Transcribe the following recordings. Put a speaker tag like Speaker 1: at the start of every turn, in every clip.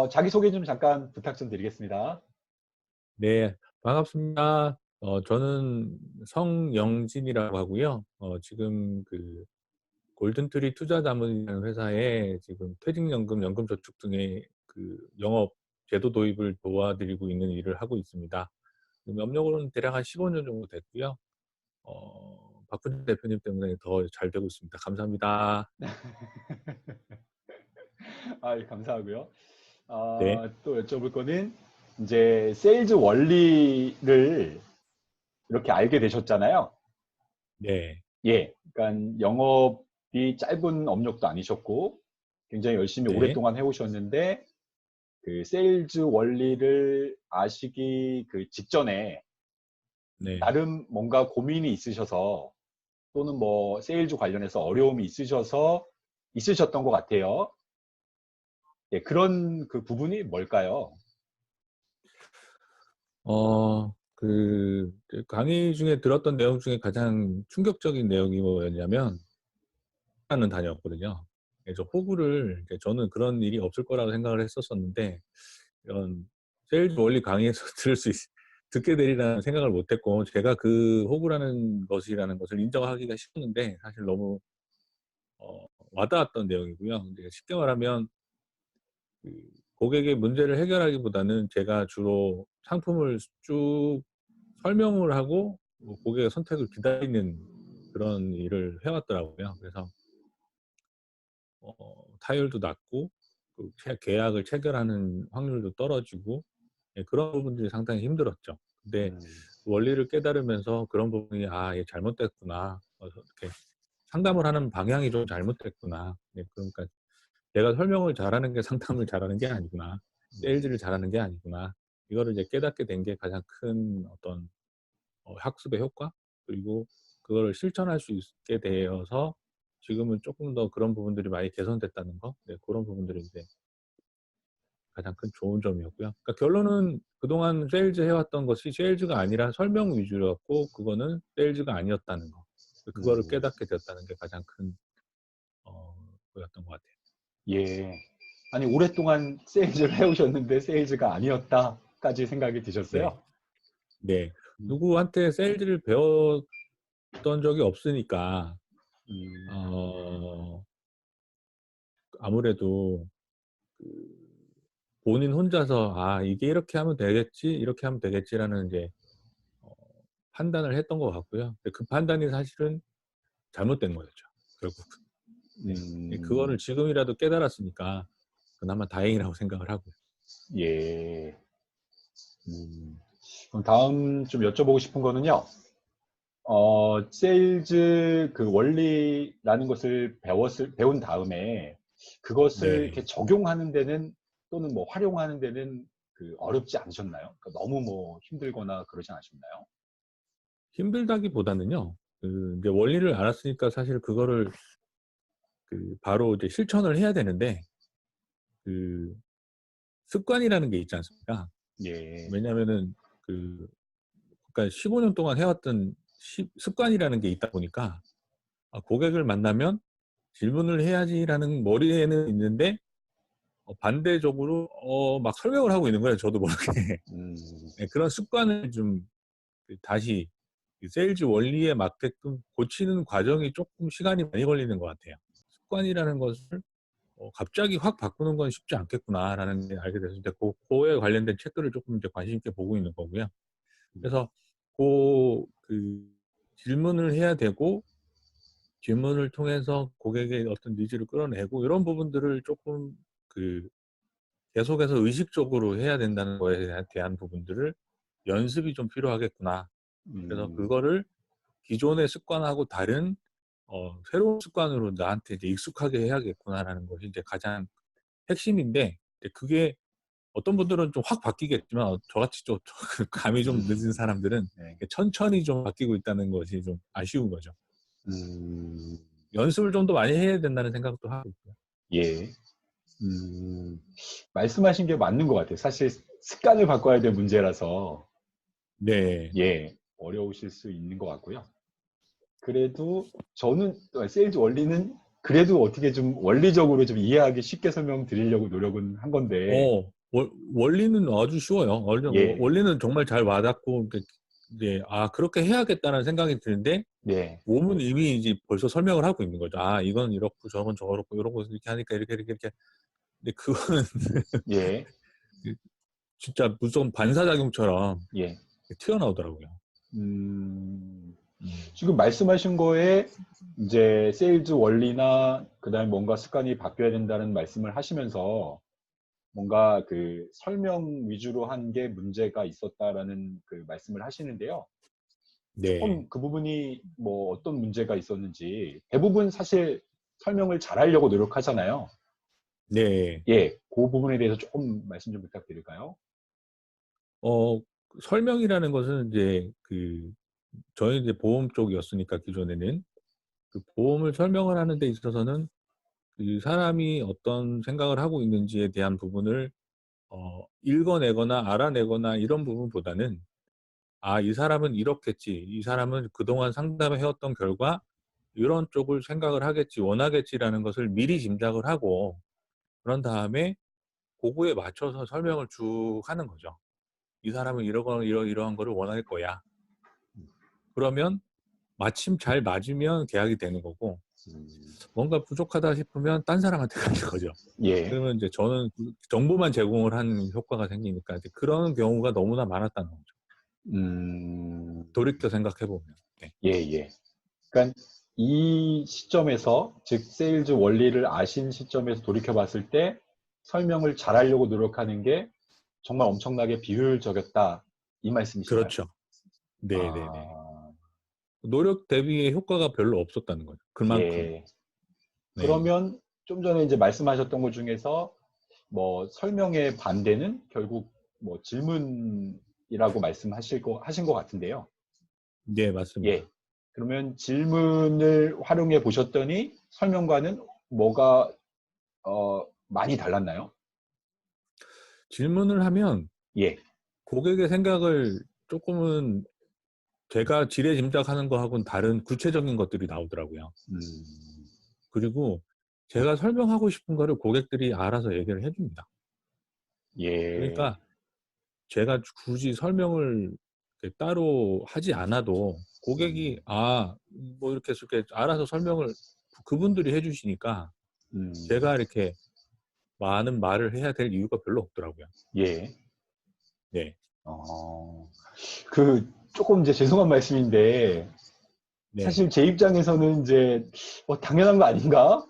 Speaker 1: 자기소개 좀 잠깐 부탁 좀 드리겠습니다.
Speaker 2: 네, 반갑습니다. 저는 성영진이라고 하고요. 지금 그 골든트리 투자자문이라는 회사에 지금 퇴직연금, 연금저축 등의 그 영업 제도 도입을 도와드리고 있는 일을 하고 있습니다. 지금 업력으로는 대략 한 15년 정도 됐고요. 박훈 대표님 때문에 더 잘 되고 있습니다. 감사합니다.
Speaker 1: 예, 감사하고요.
Speaker 2: 네,
Speaker 1: 또 여쭤볼 거는 이제 세일즈 원리를 이렇게 알게 되셨잖아요.
Speaker 2: 네,
Speaker 1: 예. 그러니까 영업이 짧은 업력도 아니셨고 굉장히 열심히
Speaker 2: 네,
Speaker 1: 오랫동안 해 오셨는데 그 세일즈 원리를 아시기 그 직전에
Speaker 2: 네.
Speaker 1: 나름 뭔가 고민이 있으셔서 또는 뭐 세일즈 관련해서 어려움이 있으셨던 것 같아요. 예, 그런 그 부분이 뭘까요?
Speaker 2: 그 강의 중에 들었던 내용 중에 가장 충격적인 내용이 뭐였냐면, 하는 다녔거든요. 그래서 호구를 이제 저는 그런 일이 없을 거라고 생각을 했었었는데, 이런 세일즈 원리 강의에서 듣게 되리라는 생각을 못했고, 제가 그 호구라는 것이라는 것을 인정하기가 싫었는데 사실 너무 와닿았던 내용이고요. 이제 쉽게 말하면 그 고객의 문제를 해결하기보다는 제가 주로 상품을 쭉 설명을 하고 뭐 고객의 선택을 기다리는 그런 일을 해왔더라고요. 그래서 타율도 낮고 그 계약을 체결하는 확률도 떨어지고, 예, 그런 부분들이 상당히 힘들었죠. 근데
Speaker 1: 음,
Speaker 2: 원리를 깨달으면서 그런 부분이 '아, 이게 잘못됐구나. 이렇게 상담을 하는 방향이 좀 잘못됐구나. 예, 그러니까 내가 설명을 잘하는 게 상담을 잘하는 게 아니구나. 세일즈를 잘하는 게 아니구나.' 이거를 이제 깨닫게 된 게 가장 큰 어떤 학습의 효과, 그리고 그거를 실천할 수 있게 되어서 지금은 쪼끔 더 그런 부분들이 많이 개선됐다는 거, 네, 고런 부분들이 이제 가장 큰 좋은 점이었고요. 그러니까 결론은 그동안 세일즈 해왔던 것이 세일즈가 아니라 설명 위주였고, 그거는 세일즈가 아니었다는 거. 그거를
Speaker 1: 음,
Speaker 2: 깨닫게 되었다는 게 가장 큰 거였던 것 같아요.
Speaker 1: 예. 아니, 오랫동안 세일즈를 해오셨는데 세일즈가 아니었다까지 생각이
Speaker 2: 네.
Speaker 1: 드셨어요?
Speaker 2: 네.
Speaker 1: 음,
Speaker 2: 누구한테 세일즈를 배웠던 적이 없으니까
Speaker 1: 음,
Speaker 2: 어 아무래도 그 본인 혼자서 '아, 이게 이렇게 하면 되겠지. 이렇게 하면 되겠지.'라는 이제 어 판단을 했던 것 같고요. 근데 그 판단이 사실은 잘못된 거였죠, 결국은. 네. 예, 그거를
Speaker 1: 음,
Speaker 2: 지금이라도 깨달았으니까 그나마 다행이라고 생각을 하고요.
Speaker 1: 예. 음. 그럼 다음 좀 여쭤보고 싶은 거는요. 세일즈 그 원리라는 것을 배운 다음에 그것을
Speaker 2: 네.
Speaker 1: 이렇게 적용하는 데는 또는 뭐 활용하는 데는 그 어렵지 않으셨나요? 그러니까 너무 뭐 힘들거나 그러지 않으셨나요?
Speaker 2: 힘들다기보다는요. 이제 원리를 알았으니까 사실 그거를 바로 이제 실천을 해야 되는데, 그 습관이라는 게 있지 않습니까?
Speaker 1: 예.
Speaker 2: 왜냐하면은 그 그러니까 15년 동안 해 왔던 습관이라는 게 있다 보니까, 고객을 만나면 '질문을 해야지.'라는 머리에는 있는데, 반대적으로 막 설명을 하고 있는 거예요, 저도 모르게.
Speaker 1: 음.
Speaker 2: 예, 그런 습관을 좀 다시 그 세일즈 원리에 맞게끔 고치는 과정이 쪼끔 시간이 많이 걸리는 것 같아요. '습관이라는 것을 갑자기 확 바꾸는 건 쉽지 않겠구나.'라는 게 알게 돼서 이제 고에 관련된 책들을 쪼끔 이제 관심 있게 보고 있는 거고요. 그래서 그 질문을 해야 되고, 질문을 통해서 고객의 어떤 니즈를 끌어내고, 이런 부분들을 쪼끔 그 계속해서 의식적으로 해야 된다는 거에 대한 부분들을 '연습이 좀 필요하겠구나.' 그래서
Speaker 1: 음.
Speaker 2: 그거를 기존의 습관하고 다른 새로운 습관으로 나한테 이제 익숙하게 해야겠구나라는 것이 이제 가장 핵심인데, 이제 그게 어떤 분들은 좀 확 바뀌겠지만, 저같이 좀 감이 좀 늦은 사람들은
Speaker 1: 네.
Speaker 2: 천천히 좀 바뀌고 있다는 것이 좀 아쉬운 거죠.
Speaker 1: 음.
Speaker 2: 연습을 좀 더 많이 해야 된다는 생각도 하고 있고요.
Speaker 1: 예. 음. 말씀하신 게 맞는 것 같아요. 사실 습관을 바꿔야 될 문제라서
Speaker 2: 네.
Speaker 1: 예, 어려우실 수 있는 것 같고요. 그래도 저는 세일즈 원리는 그래도 어떻게 좀 원리적으로 좀 이해하기 쉽게 설명드리려고 노력은 한 건데,
Speaker 2: 원리는 아주 쉬워요.
Speaker 1: 예,
Speaker 2: 원리는 정말 잘 와닿고, 이제, 아, 그렇게 해야겠다는 생각이 드는데,
Speaker 1: 예,
Speaker 2: 몸은 이미 이제 벌써 설명을 하고 있는 거죠. 아, 이건 이렇고, 저건 저렇고, 이런 거 이렇게 하니까 이렇게. 근데 그거는
Speaker 1: 예,
Speaker 2: 진짜 무슨 반사작용처럼
Speaker 1: 예.
Speaker 2: 튀어나오더라고요.
Speaker 1: 음,
Speaker 2: 음.
Speaker 1: 지금 말씀하신 거에 이제 세일즈 원리나 그다음에 뭔가 습관이 바뀌어야 된다는 말씀을 하시면서 뭔가 그 설명 위주로 한 게 문제가 있었다라는 그 말씀을 하시는데요.
Speaker 2: 네,
Speaker 1: 조금 그 부분이 뭐 어떤 문제가 있었는지 대부분 사실 설명을 잘하려고 노력하잖아요.
Speaker 2: 네.
Speaker 1: 예, 그 부분에 대해서 조금 말씀 좀 부탁드릴까요?
Speaker 2: 어, 설명이라는 것은 이제 저희 이제 보험 쪽이었으니까 기존에는 그 보험을 설명을 하는 데 있어서는 그 사람이 어떤 생각을 하고 있는지에 대한 부분을 읽어내거나 알아내거나 이런 부분보다는 아, 이 사람은 이렇겠지. 이 사람은 그동안 상담을 해왔던 결과 이런 쪽을 생각을 하겠지, 원하겠지라는 것을 미리 짐작을 하고 그런 다음에 그거에 맞춰서 설명을 쭉 하는 거죠. 이 사람은 이러거나 이러한 거를 원할 거야. 그러면 마침 잘 맞으면 계약이 되는 거고
Speaker 1: 음,
Speaker 2: 뭔가 부족하다 싶으면 딴 사람한테 가는 거죠.
Speaker 1: 예,
Speaker 2: 그러면 이제 저는 그 정보만 제공을 하는 효과가 생기니까 이제 그런 경우가 너무나 많았다는 거죠.
Speaker 1: 음,
Speaker 2: 돌이켜 생각해 보면. 네.
Speaker 1: 예, 예. 그러니까 이 시점에서, 즉 세일즈 원리를 아신 시점에서 돌이켜 봤을 때 설명을 잘하려고 노력하는 게 정말 엄청나게 비효율적이었다 이 말씀이신가요?
Speaker 2: 그렇죠. 네네네.
Speaker 1: 아,
Speaker 2: 노력 대비의 효과가 별로 없었다는 거죠. 그만큼.
Speaker 1: 예.
Speaker 2: 네.
Speaker 1: 그러면 좀 전에 이제 말씀하셨던 것 중에서 뭐 설명의 반대는 결국 뭐 질문이라고 하신 것 같은데요.
Speaker 2: 네,
Speaker 1: 예.
Speaker 2: 맞습니다.
Speaker 1: 그러면 질문을 활용해 보셨더니 설명과는 뭐가 많이 달랐나요?
Speaker 2: 질문을 하면
Speaker 1: 예.
Speaker 2: 고객의 생각을 조금은 제가 지레 짐작하는 거하고는 다른 구체적인 것들이 나오더라고요.
Speaker 1: 음,
Speaker 2: 그리고 제가 설명하고 싶은 거를 고객들이 알아서 얘기를 해줍니다.
Speaker 1: 예.
Speaker 2: 그러니까 제가 굳이 설명을 이렇게 따로 하지 않아도 고객이
Speaker 1: 음,
Speaker 2: 뭐 이렇게 해서 이렇게 알아서 설명을 그분들이 해주시니까
Speaker 1: 음,
Speaker 2: 제가 이렇게 많은 말을 해야 될 이유가 별로 없더라고요.
Speaker 1: 예.
Speaker 2: 네,
Speaker 1: 어, 조금 이제 죄송한 말씀인데,
Speaker 2: 네,
Speaker 1: 사실 제 입장에서는 이제, 당연한 거 아닌가?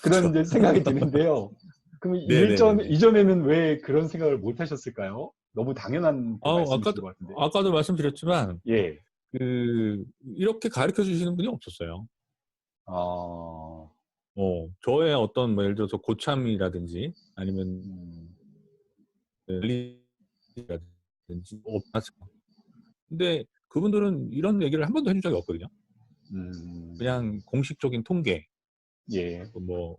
Speaker 1: 그런
Speaker 2: 그렇죠.
Speaker 1: 이제 생각이 드는데요. 그럼
Speaker 2: 네네네네.
Speaker 1: 이전에는 왜 그런 생각을 못 하셨을까요? 너무 당연한 그 말씀이신
Speaker 2: 아까도
Speaker 1: 것 같은데.
Speaker 2: 아까도 말씀드렸지만
Speaker 1: 예.
Speaker 2: 이렇게 가르쳐 주시는 분이 없었어요.
Speaker 1: 어,
Speaker 2: 저의 어떤 뭐 예를 들어서 고참이라든지 아니면
Speaker 1: 음,
Speaker 2: 리라든지 없었어요. 근데 그분들은 이런 얘기를 한 번도 해준 적이 없거든요.
Speaker 1: 음,
Speaker 2: 그냥 공식적인 통계,
Speaker 1: 예.
Speaker 2: 뭐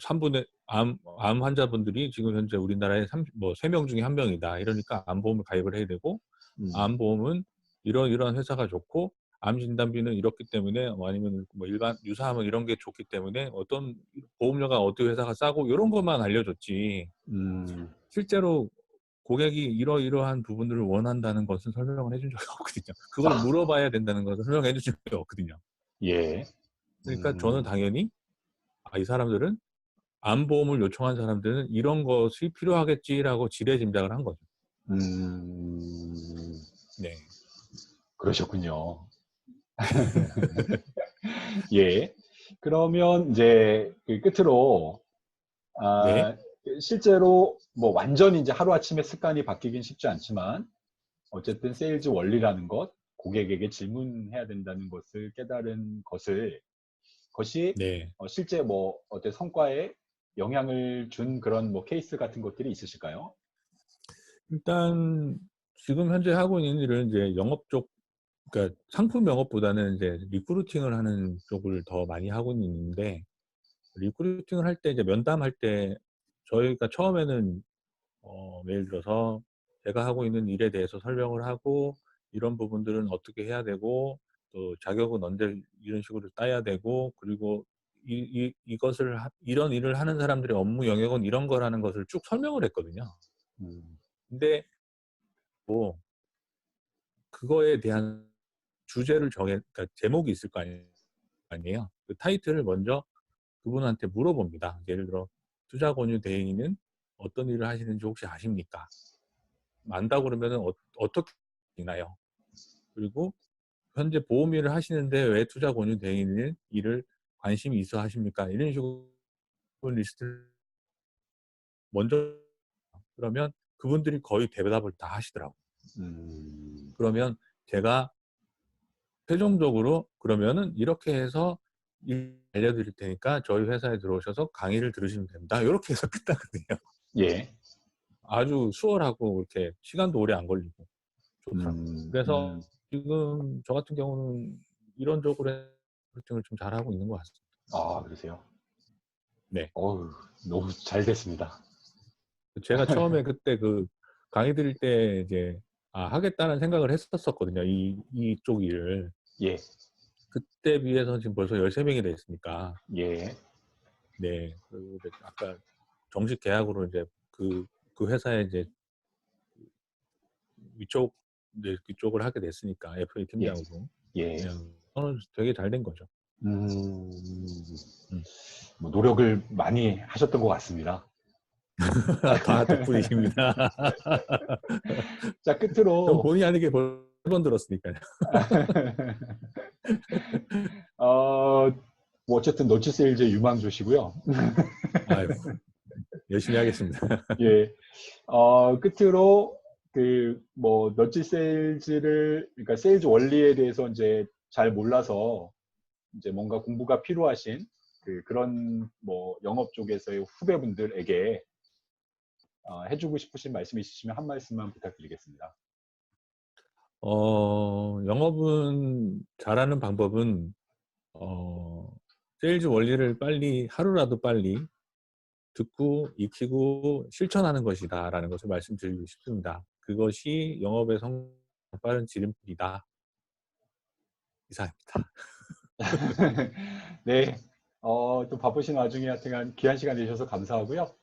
Speaker 2: 3분의 암 환자분들이 지금 현재 우리나라에 3명 중에 1명이다. 이러니까 암보험을 가입을 해야 되고
Speaker 1: 음,
Speaker 2: 암보험은 이런 회사가 좋고 암 진단비는 이렇기 때문에 아니면 뭐 일반 유사암은 이런 게 좋기 때문에 어떤 보험료가 어디 회사가 싸고 이런 것만 알려줬지
Speaker 1: 음,
Speaker 2: 실제로 고객이 이러이러한 부분들을 원한다는 것은 설명을 해준 적이 없거든요. 그걸
Speaker 1: 아,
Speaker 2: 물어봐야 된다는 것을 설명해 준 적이 없거든요.
Speaker 1: 예.
Speaker 2: 그러니까 저는
Speaker 1: 음,
Speaker 2: 당연히 이 사람들은 암보험을 요청한 사람들은 이런 것이 필요하겠지라고 지레짐작을 한 거죠.
Speaker 1: 음,
Speaker 2: 네.
Speaker 1: 그러셨군요. 예. 그러면 이제 그 끝으로,
Speaker 2: 네.
Speaker 1: 아, 실제로 뭐 완전히 이제 하루아침에 습관이 바뀌긴 쉽지 않지만, 어쨌든 세일즈 원리라는 것, 고객에게 질문해야 된다는 것을 깨달은 것이
Speaker 2: 네.
Speaker 1: 실제 뭐 어떤 성과에 영향을 준 그런 뭐 케이스 같은 것들이 있으실까요?
Speaker 2: 일단 지금 현재 하고 있는 일은 이제 영업 쪽, 그러니까 상품 영업보다는 이제 리크루팅을 하는 쪽을 더 많이 하고 있는데 리크루팅을 할 때 이제 면담할 때 저희가 처음에는 예를 들어서 제가 하고 있는 일에 대해서 설명을 하고 이런 부분들은 어떻게 해야 되고 또 자격은 언제 이런 식으로 따야 되고 그리고 이것을 이런 일을 하는 사람들의 업무 영역은 이런 거라는 것을 쭉 설명을 했거든요.
Speaker 1: 음,
Speaker 2: 근데 뭐 그거에 대한 주제를 그러니까 제목이 있을 거 아니에요. 그 타이틀을 먼저 그분한테 물어봅니다. 예를 들어 투자 권유 대행인은 어떤 일을 하시는지 혹시 아십니까? 안다고 그러면은 어떻게 되나요? 그리고 현재 보험 일을 하시는데 왜 투자 권유 대행인 일을 관심이 있어 하십니까? 이런 식으로 리스트를 먼저 그러면 그분들이 거의 대답을 다 하시더라고요.
Speaker 1: 음,
Speaker 2: 그러면 제가 최종적으로 그러면은 이렇게 해서 알려드릴 테니까 저희 회사에 들어오셔서 강의를 들으시면 됩니다. 이렇게 해서 끝나거든요.
Speaker 1: 예,
Speaker 2: 아주 수월하고 이렇게 시간도 오래 안 걸리고 좋더라고요.
Speaker 1: 음,
Speaker 2: 그래서
Speaker 1: 음.
Speaker 2: 지금 저 같은 경우는 이런 쪽으로 마케팅을 좀 잘하고 있는 것 같습니다.
Speaker 1: 아, 그러세요?
Speaker 2: 네.
Speaker 1: 어우, 너무 잘 됐습니다.
Speaker 2: 제가 처음에 그때 그 강의 드릴 때 이제 하겠다는 생각을 했었거든요. 이쪽 일을.
Speaker 1: 예,
Speaker 2: 그때 비해서 지금 벌써 13명이 됐으니까.
Speaker 1: 예,
Speaker 2: 네. 그리고 이제 아까 정식 계약으로 이제 그 회사에 이제 이제 그쪽을 하게 됐으니까 FA
Speaker 1: 예,
Speaker 2: 팀장으로.
Speaker 1: 예.
Speaker 2: 그냥 저는 되게 잘 된 거죠.
Speaker 1: 음,
Speaker 2: 음.
Speaker 1: 뭐 노력을 많이 하셨던 것 같습니다.
Speaker 2: 다 덕분이십니다.
Speaker 1: 자,
Speaker 2: 전
Speaker 1: 끝으로,
Speaker 2: 본의 아니게 벌 번 들었으니까요.
Speaker 1: 어, 뭐 어쨌든 너치 세일즈의 유망주시고요.
Speaker 2: 아유, 열심히 하겠습니다.
Speaker 1: 예, 끝으로 뭐 너치 세일즈를 그러니까 세일즈 원리에 대해서 이제 잘 몰라서 이제 뭔가 공부가 필요하신 그런 뭐 영업 쪽에서의 후배분들에게 해주고 싶으신 말씀 있으시면 한 말씀만 부탁드리겠습니다.
Speaker 2: 영업은 잘하는 방법은 어 세일즈 원리를 하루라도 빨리 듣고 익히고 실천하는 것이다라는 것을 말씀드리고 싶습니다. 그것이 영업의 빠른 지름길이다. 이상입니다.
Speaker 1: 네, 또 바쁘신 와중에 하여튼간 귀한 시간 내주셔서 감사하고요.